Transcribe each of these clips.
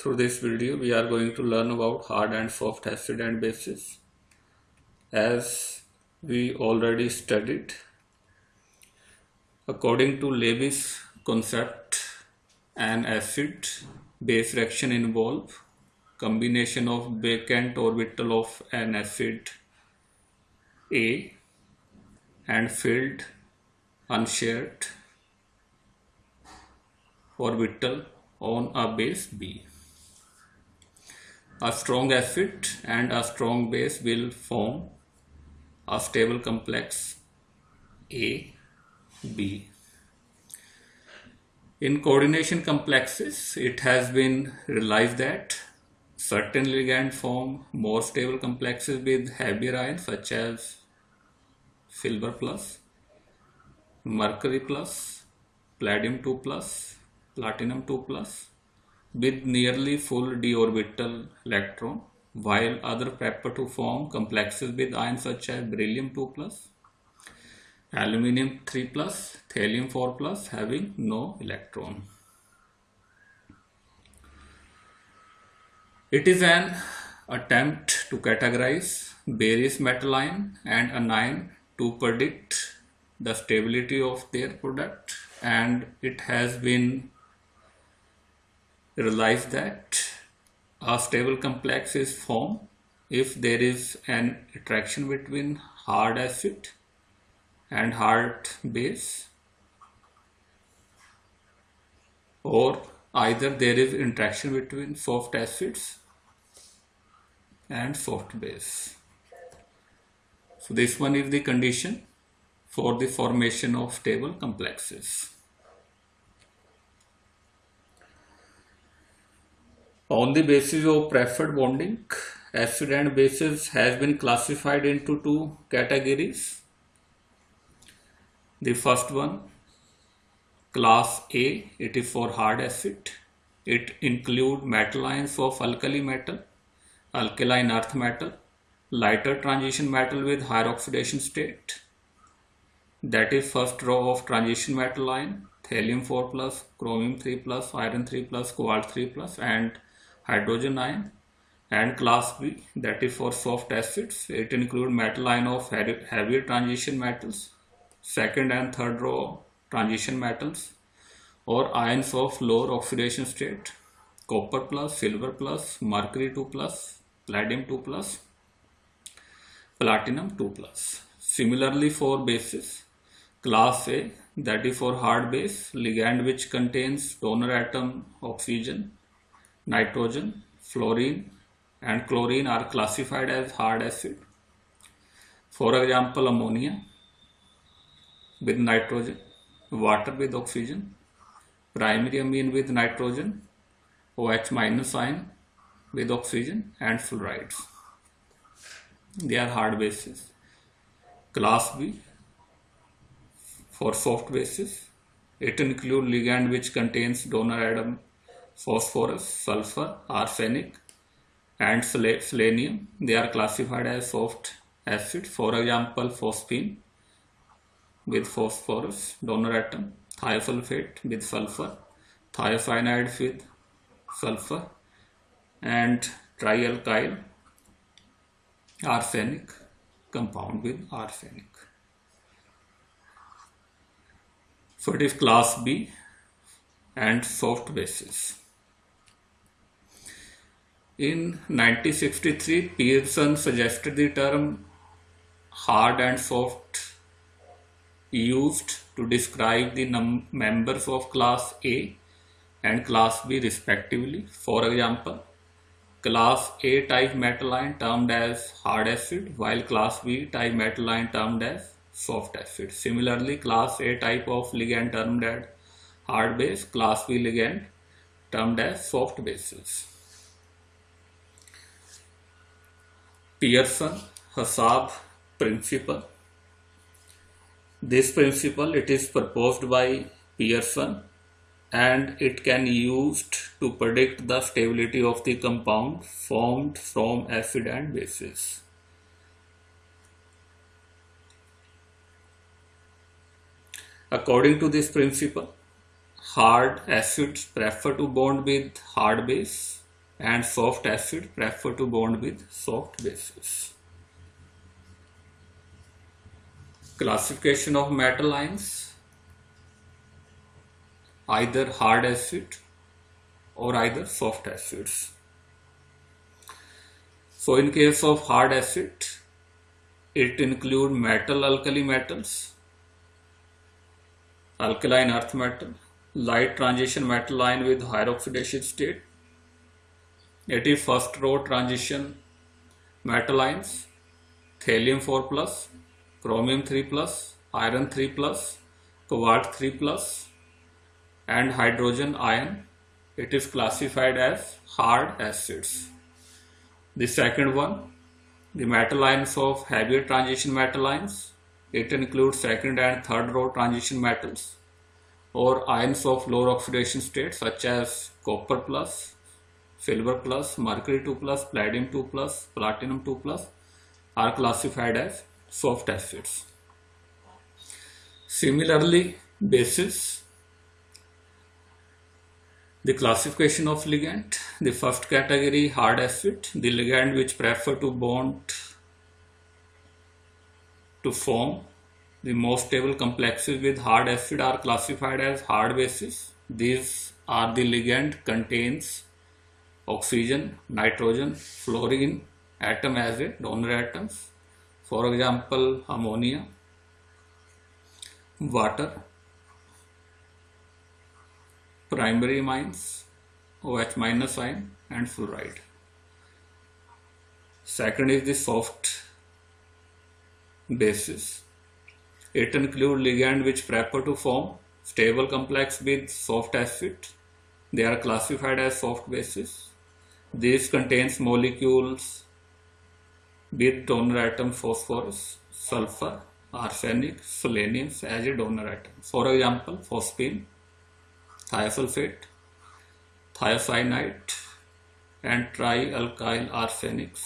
Through this video, we are going to learn about hard and soft acid and bases. As we already studied, according to Lewis concept, an acid-base reaction involves combination of vacant orbital of an acid A and filled unshared orbital on a base B. A strong acid and a strong base will form a stable complex A, B. In coordination complexes, it has been realized that certain ligands form more stable complexes with heavier ions such as silver plus, mercury plus, palladium 2 plus, platinum 2 plus, with nearly full d orbital electron, while others prefer to form complexes with ions such as beryllium 2 plus, aluminium 3 plus, thallium 4 plus having no electron. It is an attempt to categorize various metal ion and anion to predict the stability of their product, and it has been realized that a stable complex is formed if there is an attraction between hard acid and hard base, or either there is interaction between soft acids and soft base. So this one is the condition for the formation of stable complexes. On the basis of preferred bonding, acid and bases has been classified into two categories. The first one, class A, it is for hard acid. It includes metal ions of alkali metal, alkaline earth metal, lighter transition metal with higher oxidation state. That is first row of transition metal ion, thallium 4 plus, chromium 3 plus, iron 3 plus, cobalt 3 plus, and hydrogen ion. And class B, that is for soft acids. It includes metal ion of heavier transition metals, second and third row transition metals, or ions of lower oxidation state, copper plus, silver plus, mercury 2 plus, palladium 2 plus, platinum 2 plus. Similarly for bases, class A, that is for hard base, ligand which contains donor atom oxygen, nitrogen, fluorine and chlorine are classified as hard acid. For example, ammonia with nitrogen, water with oxygen, primary amine with nitrogen, OH minus ion with oxygen, and fluorides. They are hard bases. Class B, for soft bases, it includes ligand which contains donor atom phosphorus, sulfur, arsenic and selenium. They are classified as soft acids. For example, phosphine with phosphorus donor atom, thiosulfate with sulfur, thiocyanide with sulfur, and trialkyl arsenic compound with arsenic. So it is class B and soft bases. In 1963, Pearson suggested the term hard and soft used to describe the members of class A and class B respectively. For example, class A type metal ion termed as hard acid, while class B type metal ion termed as soft acid. Similarly, class A type of ligand termed as hard base, class B ligand termed as soft bases. Pearson-Hassab principle. This principle, it is proposed by Pearson and it can be used to predict the stability of the compound formed from acid and bases. According to this principle, hard acids prefer to bond with hard base and soft acid prefer to bond with soft bases. Classification of metal ions: either hard acid or either soft acids. So in case of hard acid, it includes metal alkali metals, alkaline earth metal, light transition metal ion with higher oxidation state. It is first row transition metal ions: thallium 4+, chromium 3+, iron 3+, cobalt 3+, and hydrogen ion. It is classified as hard acids. The second one, the metal ions of heavier transition metal ions. It includes second and third row transition metals, or ions of lower oxidation state such as copper plus, silver plus, mercury 2+, palladium 2+, platinum 2+, are classified as soft acids. Similarly, bases. The classification of ligand: the first category, hard acid, the ligand which prefer to bond to form the most stable complexes with hard acid are classified as hard bases. These are the ligand contains oxygen, nitrogen, fluorine atom as a donor atoms. For example, ammonia, water, primary amines, OH- ion, and fluoride. Second is the soft bases. It includes ligand which prefer to form stable complex with soft acid. They are classified as soft bases. These contains molecules with donor atom phosphorus, sulfur, arsenic, selenium as a donor atom. For example, phosphine, thiosulfate, thiocyanate, and trialkyl arsenics.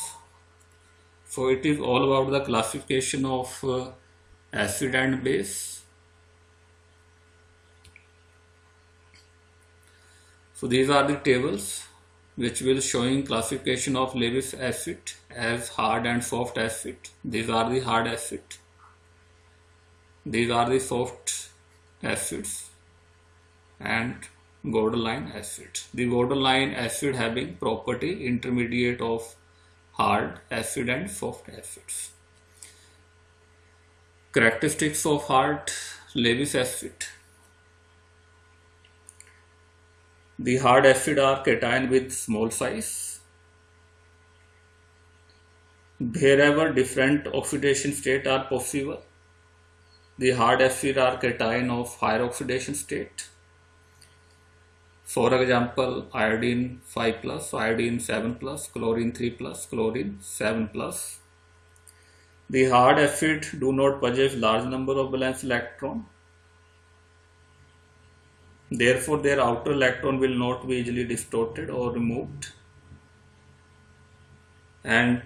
So it is all about the classification of acid and base. So these are the tables which will showing classification of Lewis acid as hard and soft acid. These are the hard acid. These are the soft acids and borderline acid. The borderline acid having property intermediate of hard acid and soft acids. Characteristics of hard Lewis acid. The hard acid are cation with small size. Wherever different oxidation state are possible, the hard acid are cation of higher oxidation state. For example, iodine 5+, iodine 7+, chlorine 3+, chlorine 7+. The hard acid do not possess large number of valence electron. Therefore, their outer electron will not be easily distorted or removed, and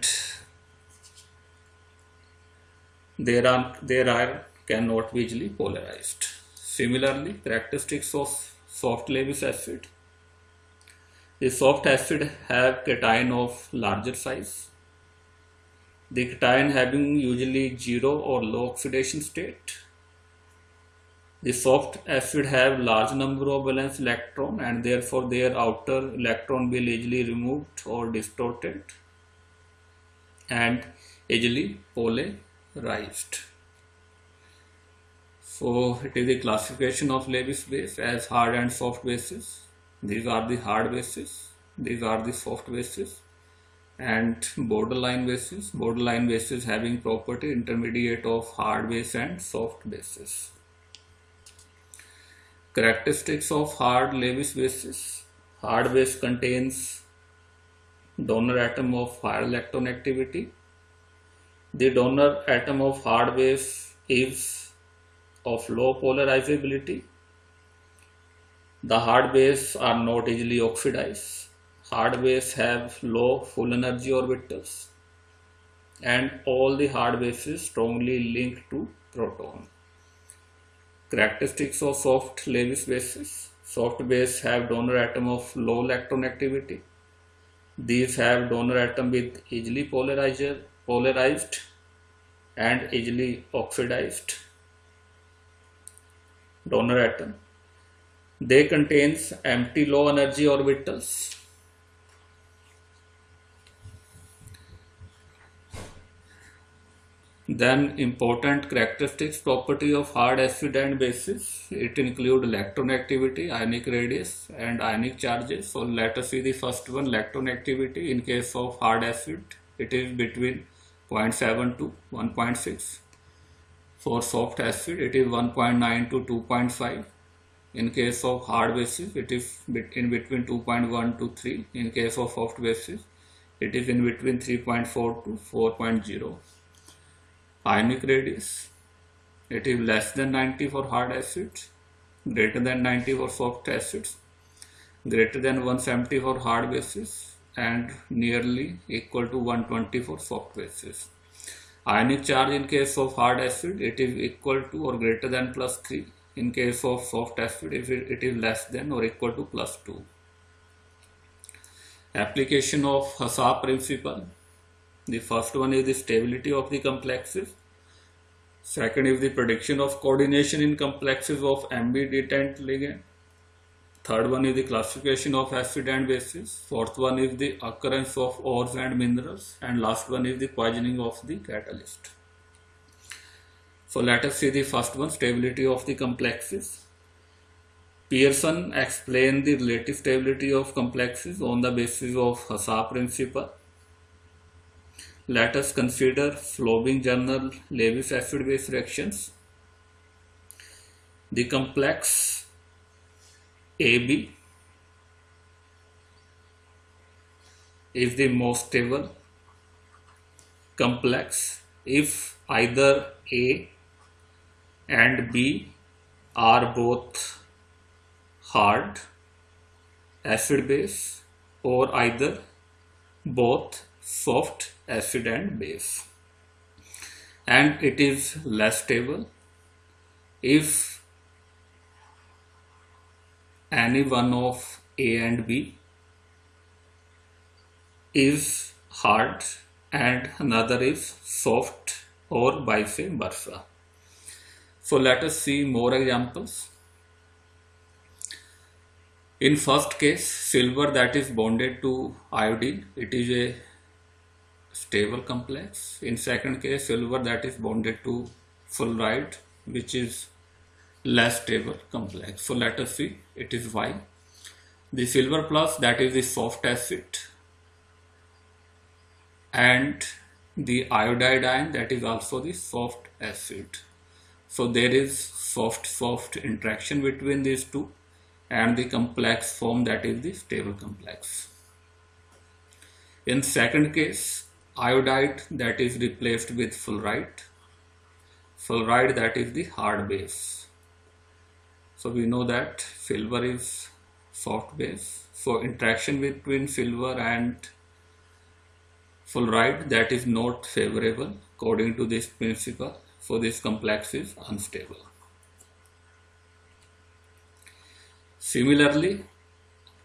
their ion cannot be easily polarized. Similarly, characteristics of soft Lewis acid. The soft acid have cation of larger size. The cation having usually 0 or low oxidation state. The soft acid have large number of valence electron and therefore their outer electron will easily removed or distorted and easily polarized. So it is the classification of Lewis base as hard and soft bases. These are the hard bases, these are the soft bases, and borderline bases. Borderline bases having property intermediate of hard base and soft bases. Characteristics of hard Lewis bases. Hard base contains donor atom of higher electron activity. The donor atom of hard base is of low polarizability. The hard base are not easily oxidized. Hard base have low full energy orbitals, and all the hard bases strongly linked to proton. Characteristics of soft Lewis bases. Soft base have donor atom of low electron activity. These have donor atom with easily polarized and easily oxidized donor atom. They contains empty low energy orbitals. Then important characteristics property of hard acid and bases. It include electron-activity, ionic radius and ionic charges. So let us see the first one, electron-activity. In case of hard acid, it is between 0.7 to 1.6. For soft acid, it is 1.9 to 2.5. In case of hard bases, it is in between 2.1 to 3. In case of soft bases, it is in between 3.4 to 4.0. Ionic radius, it is less than 90 for hard acids, greater than 90 for soft acids, greater than 170 for hard bases, and nearly equal to 120 for soft bases. Ionic charge in case of hard acid, it is equal to or greater than +3. In case of soft acid, it is less than or equal to +2. Application of Hasse principle. The first one is the stability of the complexes. Second is the prediction of coordination in complexes of ambidetent ligand. Third one is the classification of acid and bases. Fourth one is the occurrence of ores and minerals. And last one is the poisoning of the catalyst. So let us see the first one, stability of the complexes. Pearson explained the relative stability of complexes on the basis of Hasse principle. Let us consider Froebing journal Lewis acid-base reactions. The complex AB is the most stable complex if either A and B are both hard acid-base or either both soft acid and base, and it is less stable if any one of A and B is hard and another is soft, or vice versa. So let us see more examples. In first case, silver that is bonded to iodine, it is a stable complex. In second case, silver that is bonded to fluoride, which is less stable complex. So let us see, it is Y. The silver plus, that is the soft acid, and the iodide ion, that is also the soft acid. So there is soft interaction between these two, and the complex form, that is the stable complex. In second case, iodide that is replaced with fluoride that is the hard base. So we know that silver is soft base, so interaction between silver and fluoride, that is not favorable according to this principle, so this complex is unstable. Similarly,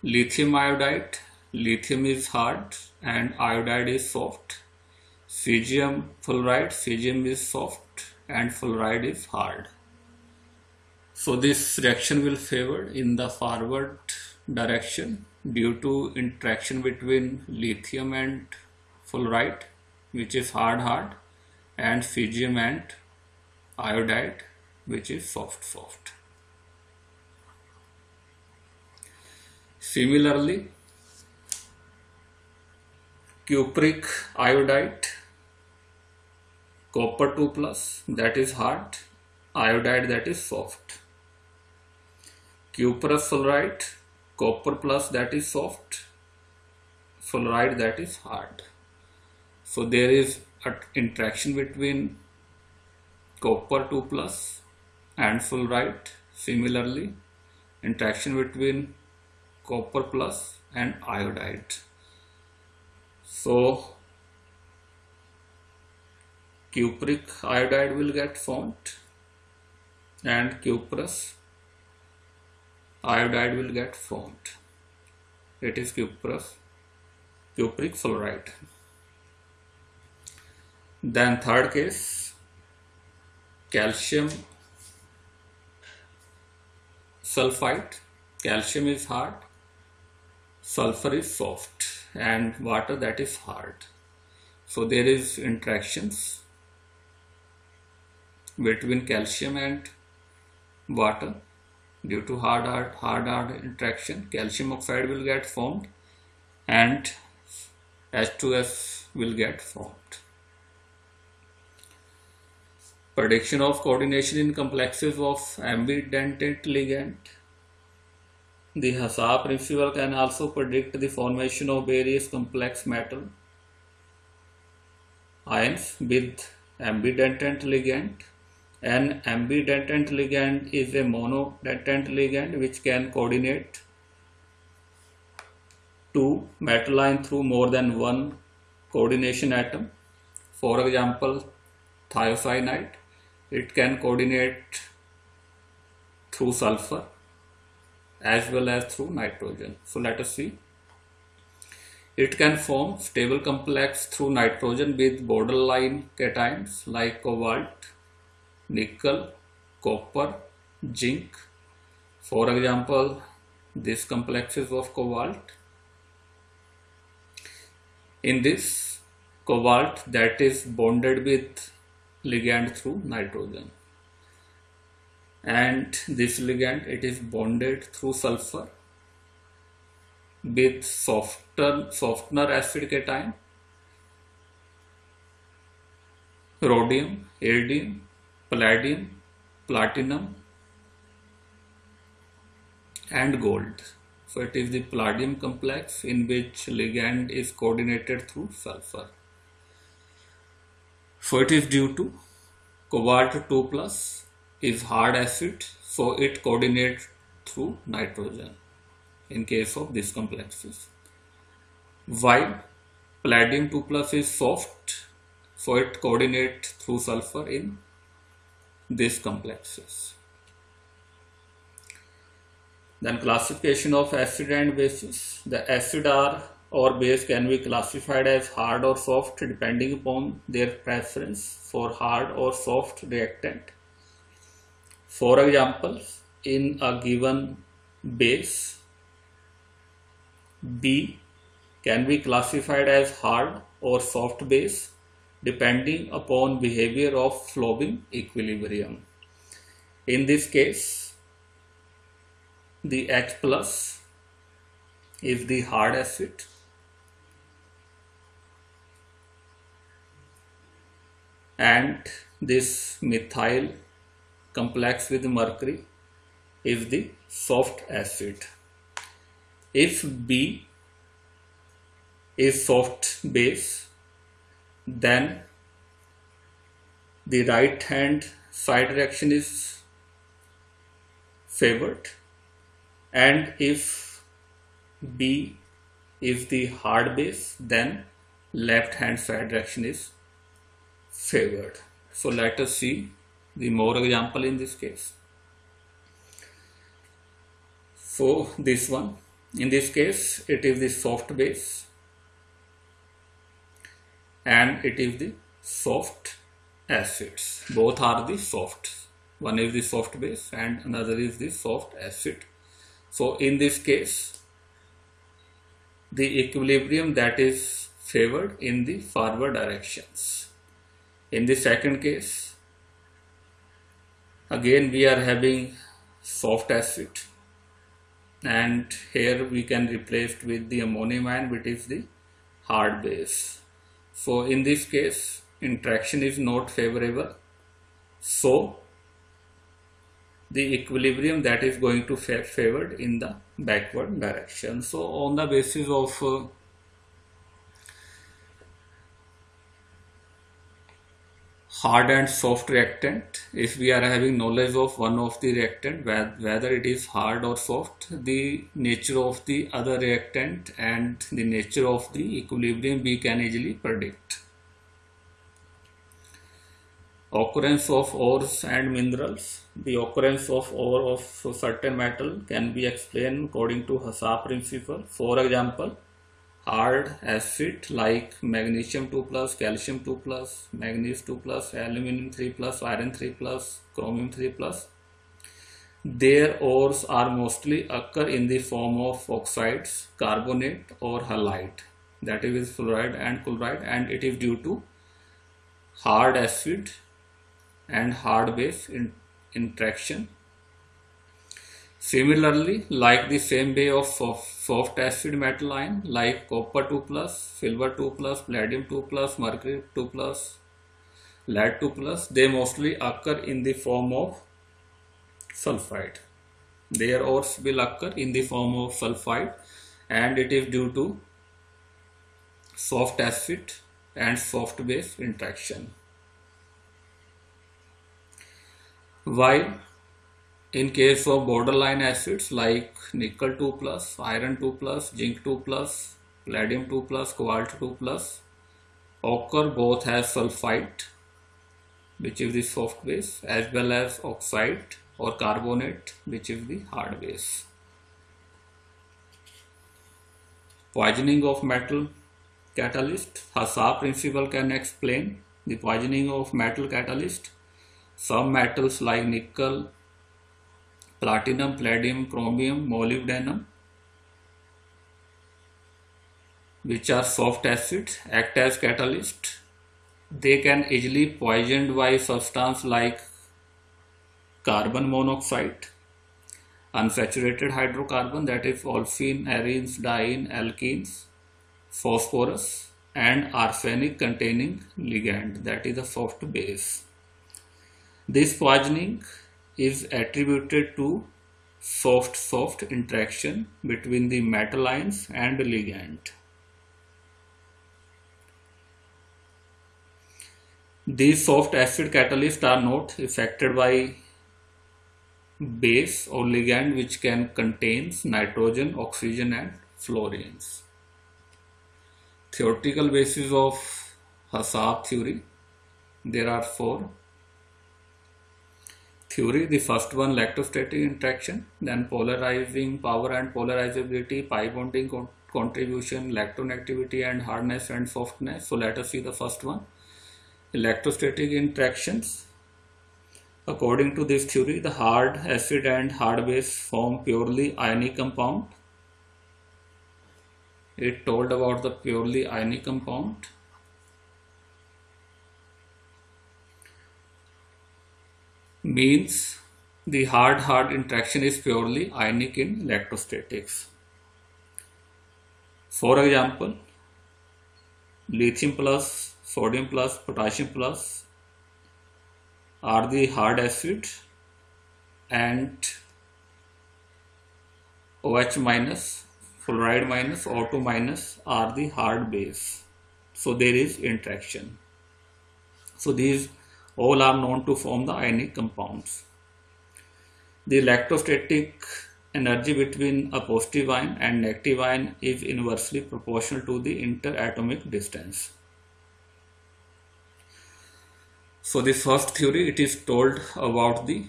lithium iodide, lithium is hard and iodide is soft. Cesium fluoride, cesium is soft and fluoride is hard. So this reaction will favor in the forward direction due to interaction between lithium and fluoride, which is hard, and cesium and iodide, which is soft. Similarly, cupric iodide, copper 2+, that is hard, iodide that is soft. Cuprous fluoride, copper plus, that is soft, fluoride that is hard. So there is an interaction between copper 2+ and fluoride. Similarly, interaction between copper plus and iodide. So cupric iodide will get formed and cuprous iodide will get formed. It is cuprous cupric fluoride. Then third case, calcium sulfite. Calcium is hard, sulfur is soft, and water that is hard. So there is interactions between calcium and water. Due to hard interaction, calcium oxide will get formed and H2S will get formed. Prediction of coordination in complexes of ambidentate ligand. The Hassah principle can also predict the formation of various complex metal ions with ambidentate ligand. An ambidentate ligand is a monodentate ligand which can coordinate two metal ions through more than one coordination atom. For example, thiocyanide, it can coordinate through sulfur as well as through nitrogen. So let us see. It can form stable complex through nitrogen with borderline cations like cobalt, nickel, copper, zinc. For example, this complexes of cobalt. In this cobalt that is bonded with ligand through nitrogen, and this ligand it is bonded through sulfur with softener acid cation, rhodium, iridium, palladium, platinum and gold. So it is the palladium complex in which ligand is coordinated through sulfur. So it is due to cobalt 2 plus is hard acid, so it coordinates through nitrogen in case of these complexes. While palladium 2 plus is soft, so it coordinates through sulfur in these complexes. Then classification of acid and bases. The acid or base can be classified as hard or soft depending upon their preference for hard or soft reactant. For example, in a given base, B can be classified as hard or soft base depending upon behavior of Flovin equilibrium. In this case, the H plus is the hard acid and this methyl complex with mercury is the soft acid. If B is soft base, then the right hand side reaction is favored, and if B is the hard base, then left hand side reaction is favored. So let us see the more example in this case. So this one, in this case it is the soft base and it is the soft acids. Both are the soft. One is the soft base and another is the soft acid. So in this case, the equilibrium that is favored in the forward directions. In the second case, again we are having soft acid, and here we can replace it with the ammonium ion, which is the hard base. So in this case, interaction is not favorable, so the equilibrium that is going to favored in the backward direction. So on the basis of hard and soft reactant, if we are having knowledge of one of the reactant, whether it is hard or soft, the nature of the other reactant and the nature of the equilibrium we can easily predict. Occurrence of ores and minerals. The occurrence of ore of certain metal can be explained according to Hassah principle. For example, hard acid like magnesium 2 plus, calcium 2 plus, manganese 2 plus, aluminum 3 plus, iron 3 plus, chromium 3 plus. Their ores are mostly occur in the form of oxides, carbonate or halide, that is fluoride and chloride, and it is due to hard acid and hard base interaction. Similarly, like the same way of soft acid metal ion like copper 2 plus, silver 2 plus, palladium 2 plus, mercury 2 plus, lead 2 plus, they mostly occur in the form of sulfide. Their ores will occur in the form of sulfide, and it is due to soft acid and soft base interaction. While in case of borderline acids like nickel 2 plus, iron 2 plus, zinc 2 plus, palladium 2 plus, cobalt 2 plus occur both as sulfide, which is the soft base, as well as oxide or carbonate, which is the hard base. Poisoning of metal catalyst. Hasse principle can explain the poisoning of metal catalyst. Some metals like nickel, platinum, palladium, chromium, molybdenum, which are soft acids, act as catalyst. They can easily poisoned by substance like carbon monoxide, unsaturated hydrocarbon, that is olefin, arenes, diene, alkenes, phosphorus, and arsenic containing ligand, that is a soft base. This poisoning is attributed to soft interaction between the metal ions and the ligand. These soft acid catalysts are not affected by base or ligand which can contains nitrogen, oxygen and fluorines. Theoretical basis of Hasse theory. There are 4. Theory, the first one electrostatic interaction, then polarizing power and polarizability, pi bonding contribution, electronegatividity and hardness and softness. So let us see the first one, electrostatic interactions. According to this theory, the hard acid and hard base form purely ionic compound. It told about the purely ionic compound. Means the hard interaction is purely ionic in electrostatics. For example, lithium plus, sodium plus, potassium plus are the hard acid, and OH minus, fluoride minus, O2 minus are the hard base. So there is interaction. So these all are known to form the ionic compounds. The electrostatic energy between a positive ion and negative ion is inversely proportional to the interatomic distance. So the first theory, it is told about the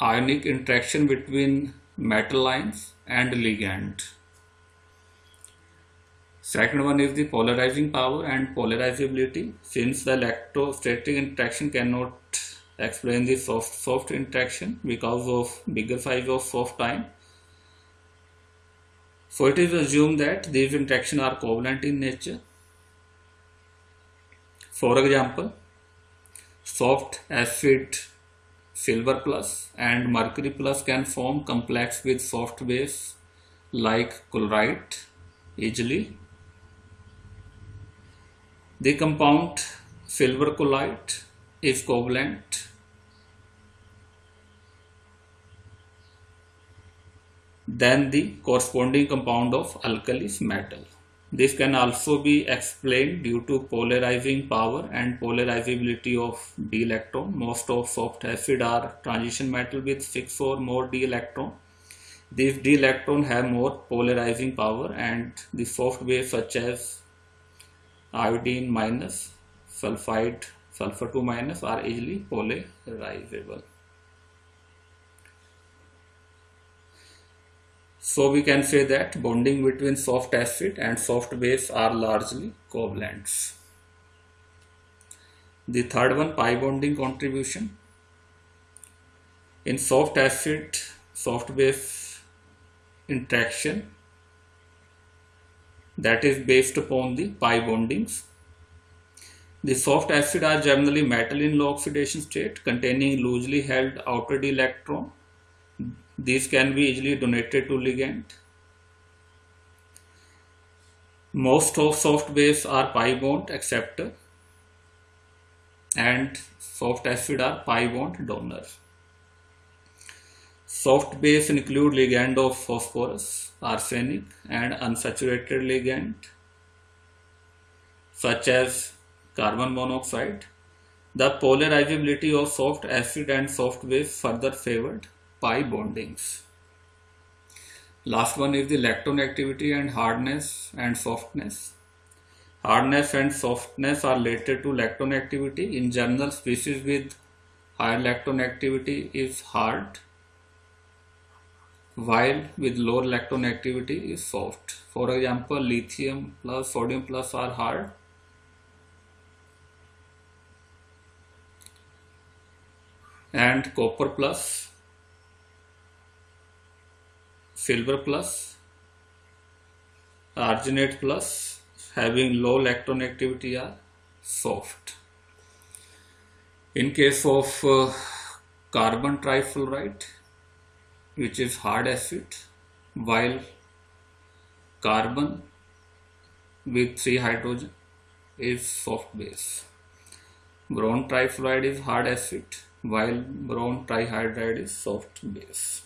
ionic interaction between metal ions and ligand. Second one is the polarizing power and polarizability. Since the electrostatic interaction cannot explain the soft interaction because of bigger size of soft ion, so it is assumed that these interactions are covalent in nature. For example, soft acid silver plus and mercury plus can form complex with soft base like chloride easily. The compound silver chloride is covalent than the corresponding compound of alkali metal. This can also be explained due to polarizing power and polarizability of d electron. Most of soft acid are transition metal with 6 or more d electron. These d electron have more polarizing power, and the soft base such as iodine minus, sulfide, sulfur 2 minus are easily polarizable. So we can say that bonding between soft acid and soft base are largely covalents. The third one, pi bonding contribution. In soft acid soft base interaction, that is based upon the pi bondings. The soft acid are generally metal in low oxidation state containing loosely held outer d electron. These can be easily donated to ligand. Most of soft base are pi bond acceptor and soft acid are pi bond donor. Soft base include ligand of phosphorus, arsenic and unsaturated ligand such as carbon monoxide. The polarizability of soft acid and soft base further favored pi bondings. Last one is the lactone activity and hardness and softness. Hardness and softness are related to lactone activity. In general, species with higher lactone activity is hard, while with lower lactone activity is soft. For example, lithium plus sodium plus are hard, and copper plus, silver plus, arsenate plus having low lactone activity are soft. In case of carbon trifluoride, which is hard acid, while carbon with 3 hydrogen is soft base. Boron trifluoride is hard acid, while boron trihydride is soft base.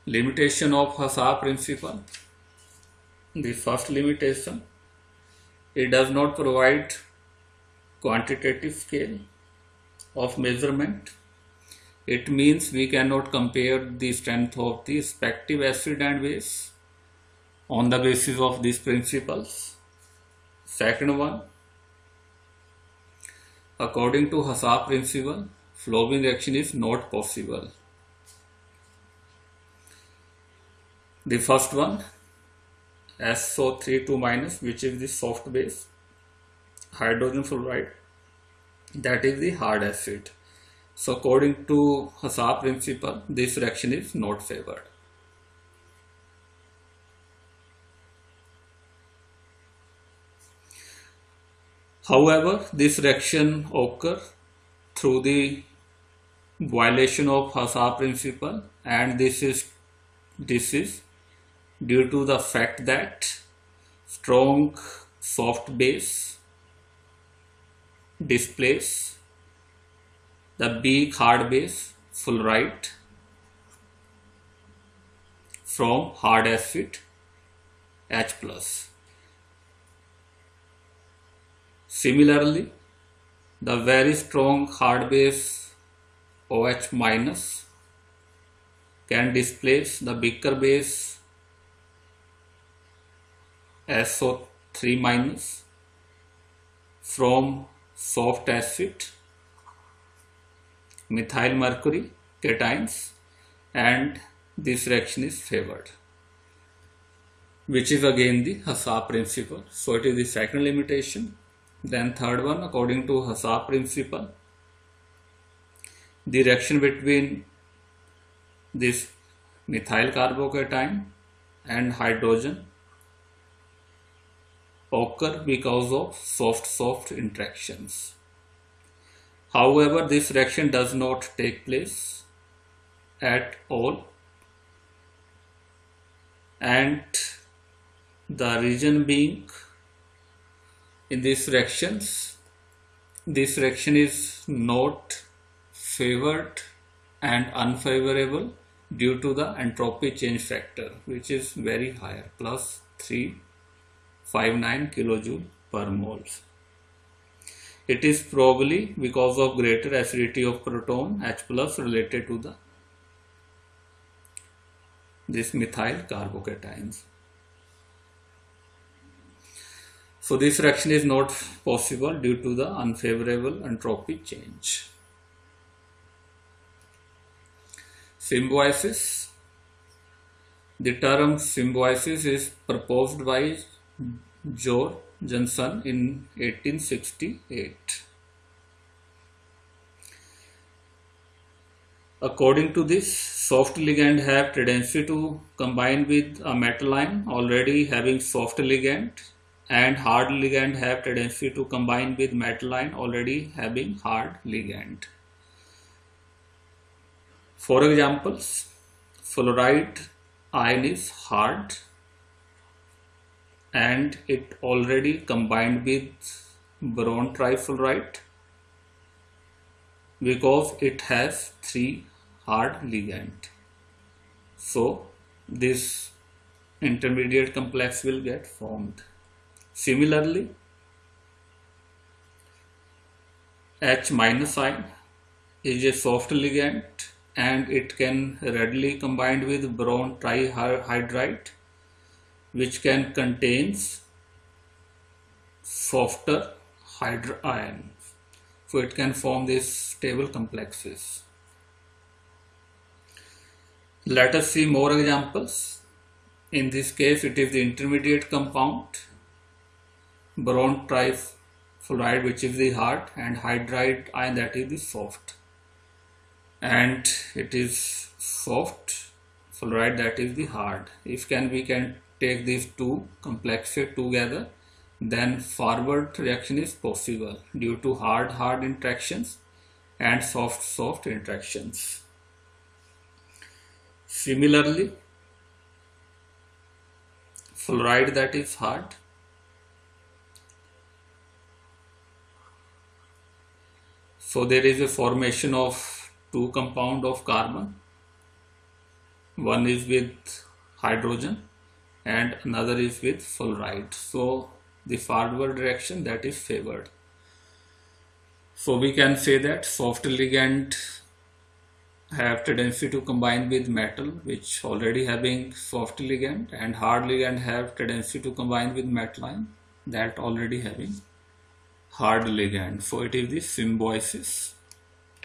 Limitation of Hasse principle. The first limitation, it does not provide quantitative scale of measurement. It means we cannot compare the strength of the respective acid and base on the basis of these principles. Second one, according to Hasse principle, flowing reaction is not possible. The first one, SO3 2-, which is the soft base, hydrogen fluoride, that is the hard acid. So according to Hasse principle, this reaction is not favored. However, this reaction occurs through the violation of Hasse principle, and this is due to the fact that strong soft base displaces the weak hard base fluoride from hard acid H+. Similarly, the very strong hard base OH- can displace the weaker base SO3- from soft acid methyl mercury cations, and this reaction is favored, which is again the Hasse principle. So it is the second limitation. Then third one, according to Hasse principle, the reaction between this methyl carbocation and hydrogen occur because of soft-soft interactions. However, this reaction does not take place at all, and the reason being, in this reaction is not favored and unfavorable due to the entropy change factor, which is very higher, plus 359 kilojoule per mole. It is probably because of greater acidity of proton H+ related to this methyl carbocations. So this reaction is not possible due to the unfavorable entropy change. Symbiosis. The term symbiosis is proposed by Jorgensen in 1868. According to this, soft ligand have tendency to combine with a metal ion already having soft ligand, and hard ligand have tendency to combine with metal ion already having hard ligand. For examples, fluoride ion is hard and it already combined with boron trifluoride because it has 3 hard ligand. So this intermediate complex will get formed. Similarly, H- ion is a soft ligand and it can readily combine with boron trihydride, which can contains softer hydrogen ion. So it can form these stable complexes. Let us see more examples. In this case, it is the intermediate compound, boron trifluoride, which is the hard, and hydride ion, that is the soft. And it is soft fluoride, that is the hard. If we can take these two complexes together, then forward reaction is possible due to hard interactions and soft interactions. Similarly, fluoride, that is hard, so there is a formation of 2 compound of carbon. One is with hydrogen and another is with fluoride. So the forward direction, that is favored. So we can say that soft ligand have tendency to combine with metal which already having soft ligand, and hard ligand have tendency to combine with metal ion that already having hard ligand. So it is the symbiosis.